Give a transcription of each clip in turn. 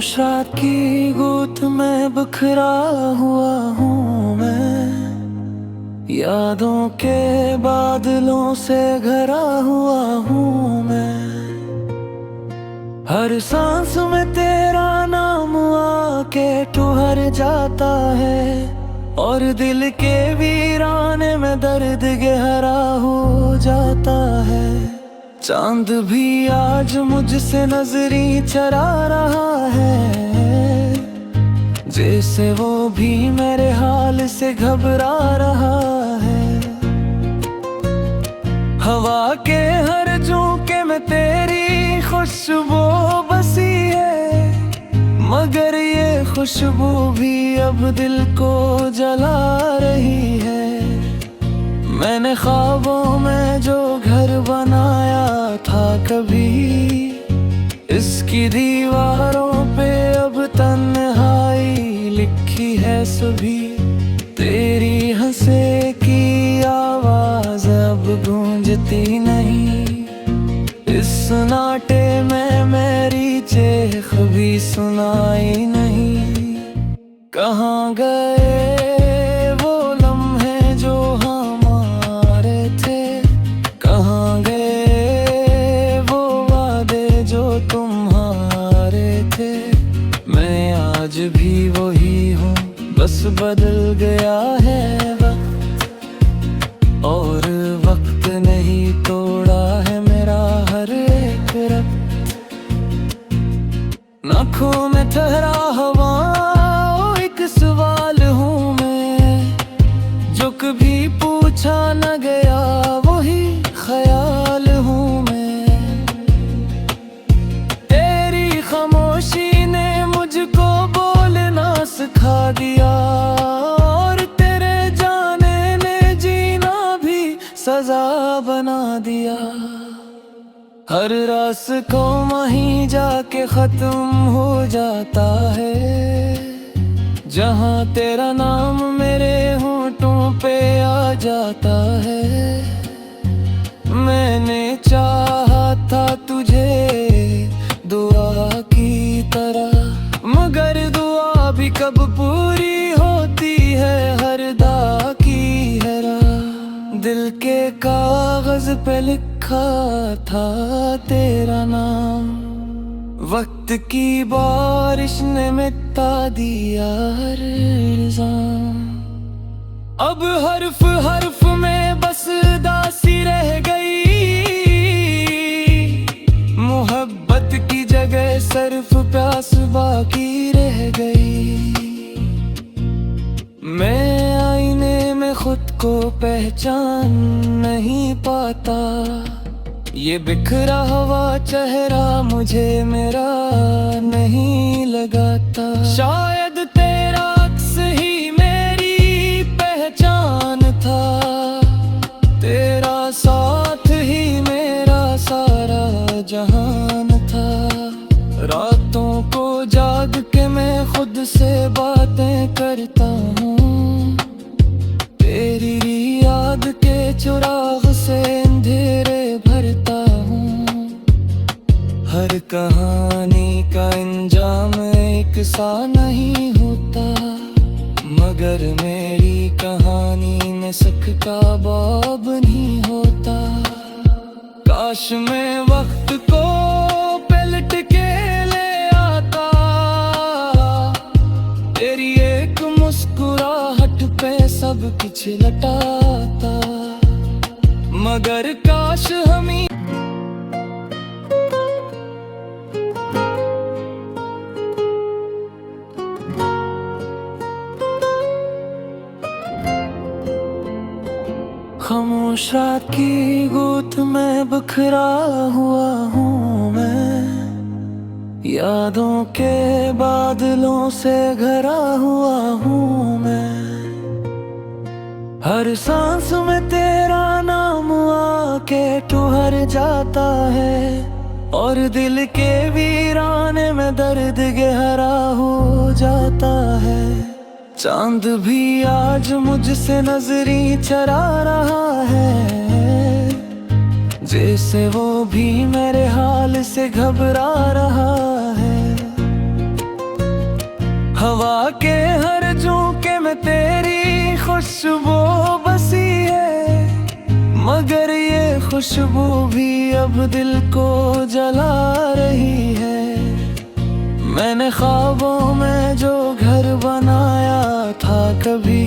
खामोश रात की गूंथ में बिखरा हुआ हूँ मैं, यादों के बादलों से घरा हुआ हूँ मैं। हर सांस में तेरा नाम आके ठुहर जाता है, और दिल के वीराने में दर्द गहरा हो जाता है। चांद भी आज मुझसे नजरी चरा रहा है, जैसे वो भी मेरे हाल से घबरा रहा है। हवा के हर झोंके में तेरी खुशबू बसी है, मगर ये खुशबू भी अब दिल को जला रही है। मैंने ख्वाबों में जो घर बनाया था कभी, इसकी दीवारों पे अब तन्हाई लिखी है सभी। तेरी हंसे की आवाज अब गूंजती नहीं, इस सन्नाटे में मेरी चेख भी सुनाई नहीं। कहाँ गए वो लम्हे जो हमारे थे, कहाँ गए वो वादे जो तुम्हारे थे। मैं आज भी वही हूँ, बस बदल गया है वक्त, और वक्त नहीं तोड़ा है मेरा हर एक रब्त। आँखों में ठहरा हवा एक सवाल हूँ मैं, जो कभी पूछा न गया वही ख्याल हूँ मैं। तेरी खामोशी ने मुझको बोलना सिखा दिया, और तेरे जाने ने जीना भी सजा बना दिया। हर रास को वहीं जाके खत्म हो जाता है, जहाँ तेरा नाम मेरे होंठों पे आ जाता है। मैंने चाहा था तुझे दुआ की तरह, मगर दुआ भी कब पूरी होती है, हर दा की है राह। दिल के कागज पे लिखा था तेरा नाम, वक्त की बारिश ने मिटा दिया हर इल्जाम। अब हर्फ हर्फ में बस दासी रह गई, मोहब्बत की जगह सिर्फ प्यास बाकी रह गई। मैं आईने में खुद को पहचान नहीं पाता, ये बिखरा हुआ चेहरा मुझे मेरा नहीं लगाता। शायद तेरा अक्स ही मेरी पहचान था, तेरा साथ ही मेरा सारा जहान था। रातों को जाग के मैं खुद से बातें करता हूँ, तेरी याद के चुराग से अंधेरे भरता हूँ। हर कहानी का अंजाम एक सा नहीं होता, मगर मेरी कहानी में शक का बाब नहीं होता। काश मैं वक्त को पलट के ले आता, तेरी एक मुस्कुराहट पे सब कुछ लटाता, मगर काश हम ही खामोश रात की गूंथ में बिखरा हुआ हूँ मैं, यादों के बादलों से घरा हुआ हूँ मैं। हर सांस में तेरा नाम आके ठुहर जाता है, और दिल के वीराने में दर्द गहरा हो जाता है। चांद भी आज मुझसे नजरी चरा रहा है, जैसे वो भी मेरे हाल से घबरा रहा है। हवा के हर झोंके में तेरी खुशबू बसी है, मगर ये खुशबू भी अब दिल को जला रही है। मैंने ख्वाबों में जो घर बनाया था कभी,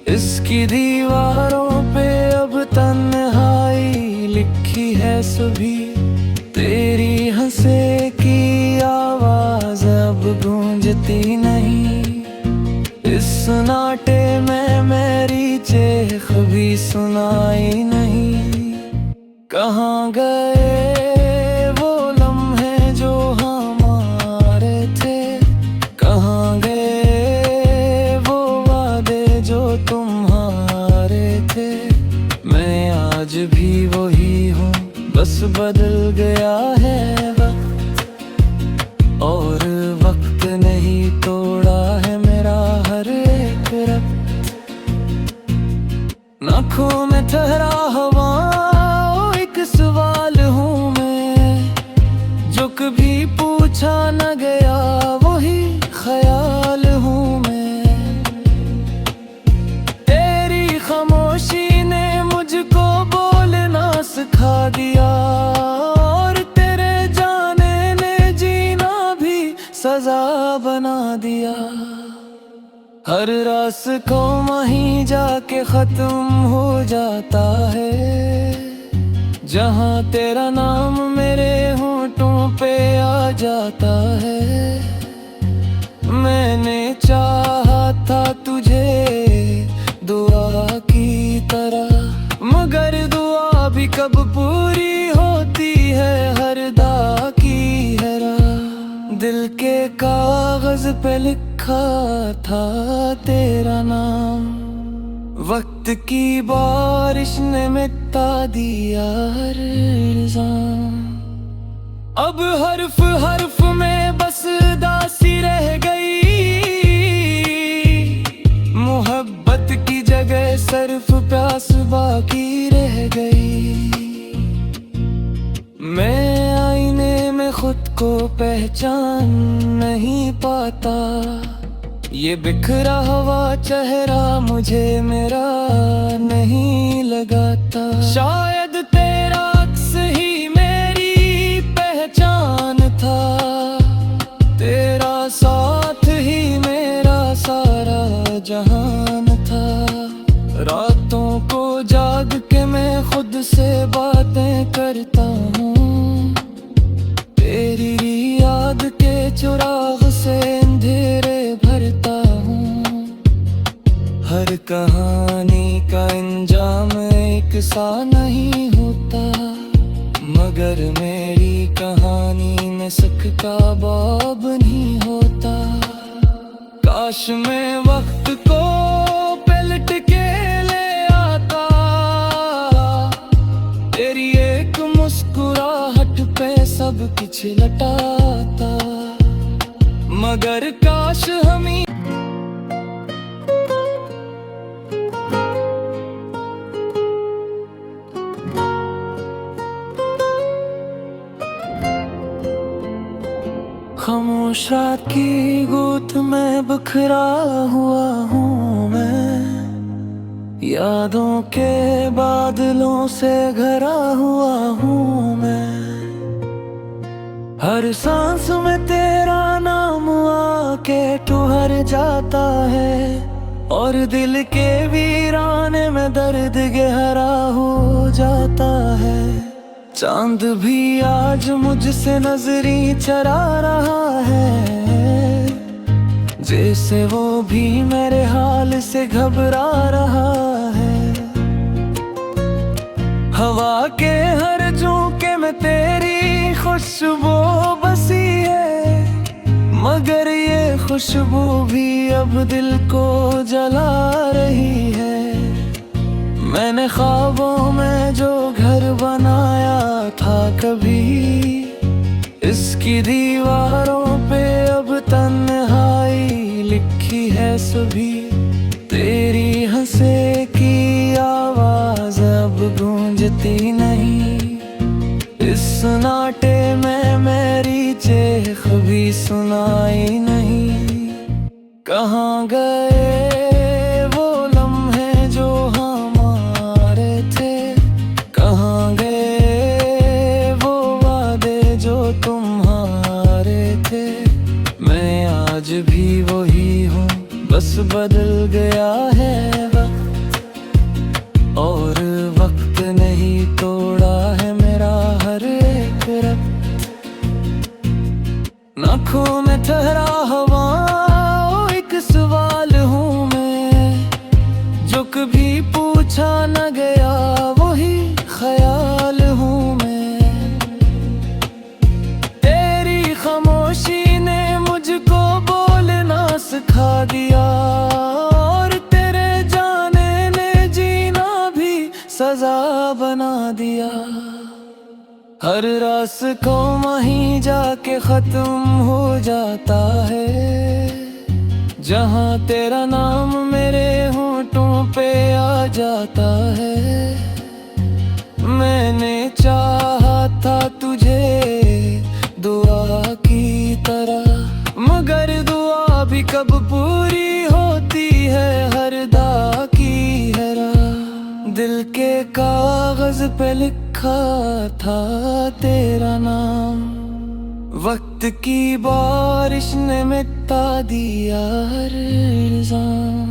इसकी दीवारों पे अब तन्हाई लिखी है सभी। तेरी हंसे की आवाज अब गूंजती नहीं, इस सन्नाटे में मेरी चेख भी सुनाई नहीं। कहाँ गए वो लम्हे जो हमारे थे, कहाँ गए वो वादे जो तुम्हारे थे। मैं आज भी वही हूँ, बस बदल गया है वक्त, और वक्त नहीं तोड़ा है मेरा हर एक रक्त। आँखों में ठहरा हवा एक सवाल हूँ मैं, जो कभी पूछा न गया वही ख्याल हूँ मैं। तेरी खामोशी ने मुझको बोलना सिखा दिया, और तेरे जाने ने जीना भी सजा बना दिया। हर रास्ता वहीं जाके खत्म हो जाता है, जहाँ तेरा नाम मेरे होंठों पे आ जाता है। मैंने चाहा था तुझे दुआ की तरह, मगर दुआ भी कब पूरी होती है, हर दा की है राह। दिल के कागज पे लिखा था तेरा नाम, वक्त की बारिश ने मिटा दिया हर इल्जाम। अब हर्फ हर्फ में बस दासी रह गई, मोहब्बत की जगह सिर्फ प्यास बाकी रह गई। मैं आईने में खुद को पहचान नहीं पाता, ये बिखरा हुआ चेहरा मुझे मेरा नहीं लगाता। शायद तेरा अक्स ही मेरी पहचान था, तेरा साथ ही मेरा सारा जहान था। रातों को जाग के मैं खुद से बातें करता हूँ, तेरी याद के चुराग से अंधेरे भरता हूँ। हर कहानी का अंजाम एक सा नहीं होता, मगर मेरी कहानी में शक का बाब नहीं होता। काश मैं वक्त को पलट के ले आता, तेरी एक मुस्कुराहट पे सब कुछ लटाता, मगर काश हम ही खामोश रात की गोद में बिखरा हुआ हूँ मैं, यादों के बादलों से घरा हुआ हूँ मैं। हर सांस में तेरा नाम आके ठुहर जाता है, और दिल के वीराने में दर्द गहरा हो जाता है। चांद भी आज मुझसे नजरी चरा रहा है, जैसे वो भी मेरे हाल से घबरा रहा है। हवा के हर झोंके में तेरी खुशबू बसी है, मगर ये खुशबू भी अब दिल को जला रही है। मैंने ख्वाबों में जो घर बनाया था कभी, इसकी दीवारों पे अब तन्हाई लिखी है सभी। तेरी हंसे की आवाज अब गूंजती नहीं, इस सन्नाटे में मेरी चेख भी सुनाई नहीं। कहाँ गए वो लम्हे जो हमारे थे, कहाँ गए वो वादे जो तुम्हारे थे। मैं आज भी वही हूँ, बस बदल गया है वक्त, और वक्त नहीं तोड़ा है मेरा हर एक रब्त। आँखों में ठहरा हवा एक सवाल हूँ मैं, जो कभी पूछा न गया वही ख्याल हूँ मैं। तेरी खामोशी ने मुझको बोलना सिखा दिया, और तेरे जाने ने जीना भी सजा बना दिया। हर रास को वहीं जाके खत्म हो जाता है, जहाँ तेरा नाम मेरे होंठों पे आ जाता है। मैंने चाहा था तुझे दुआ की तरह, मगर दुआ भी कब पूरी होती है, हर दा की है राह। दिल के कागज पे लिखा था तेरा नाम, वक्त की बारिश ने मिटा दिया हर इल्जाम।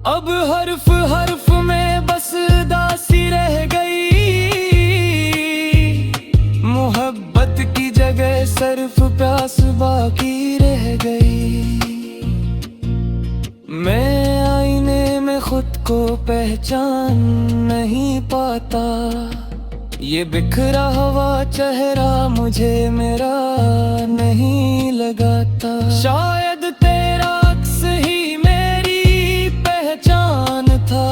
अब हर्फ हर्फ में बस दासी रह गई, मोहब्बत की जगह सिर्फ प्यास बाकी रह गई। मैं आईने में खुद को पहचान नहीं पाता, ये बिखरा हुआ चेहरा मुझे मेरा नहीं लगाता। शायद तेरा अक्स ही मेरी पहचान था,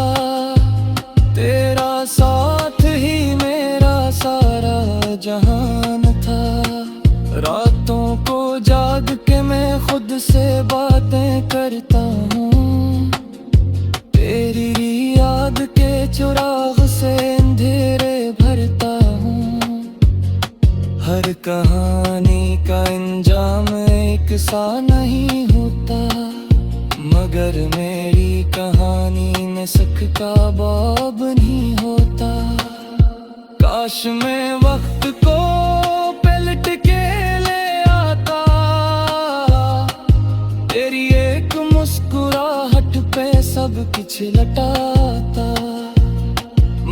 तेरा साथ ही मेरा सारा जहान था। रातों को जाग के मैं खुद से बातें करता हूँ, तेरी याद के चुराग से अंधेरे भरता हूँ। हर कहानी का अंजाम एक सा नहीं होता, मगर मेरी कहानी में शक का बाब नहीं होता। काश मैं वक्त को पलट के ले आता, तेरी एक मुस्कुराहट पे सब कुछ लटाता,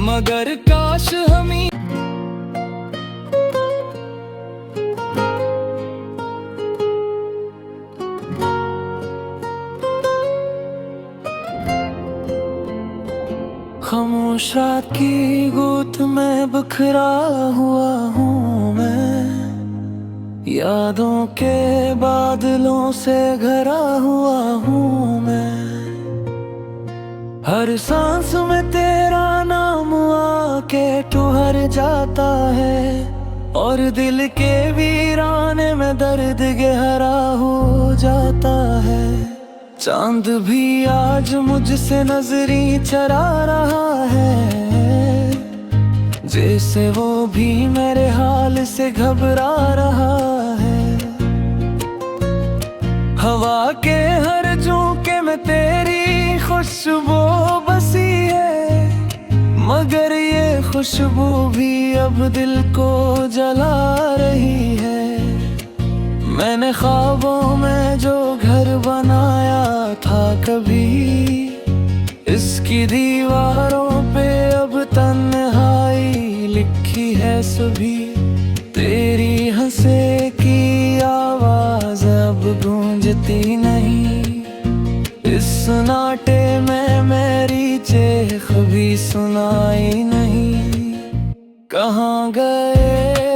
मगर काश हमी खामोश रात की गोद में बिखरा हुआ हूँ मैं, यादों के बादलों से घरा हुआ हूँ मैं। हर सांस में तेरा नाम आके ठुहर जाता है, और दिल के वीराने में दर्द गहरा हो जाता है। चांद भी आज मुझसे नजरी चरा रहा है, जैसे वो भी मेरे हाल से घबरा रहा है। हवा के हर झोंके में तेरी खुशबू बसी है, मगर ये खुशबू भी अब दिल को जला रही है। मैंने ख्वाबों में जो घर बनाया था कभी, इसकी दीवारों पे अब तन्हाई लिखी है सभी। तेरी हंसे की आवाज अब गूंजती नहीं, इस सन्नाटे में मेरी चेख भी सुनाई नहीं। कहाँ गए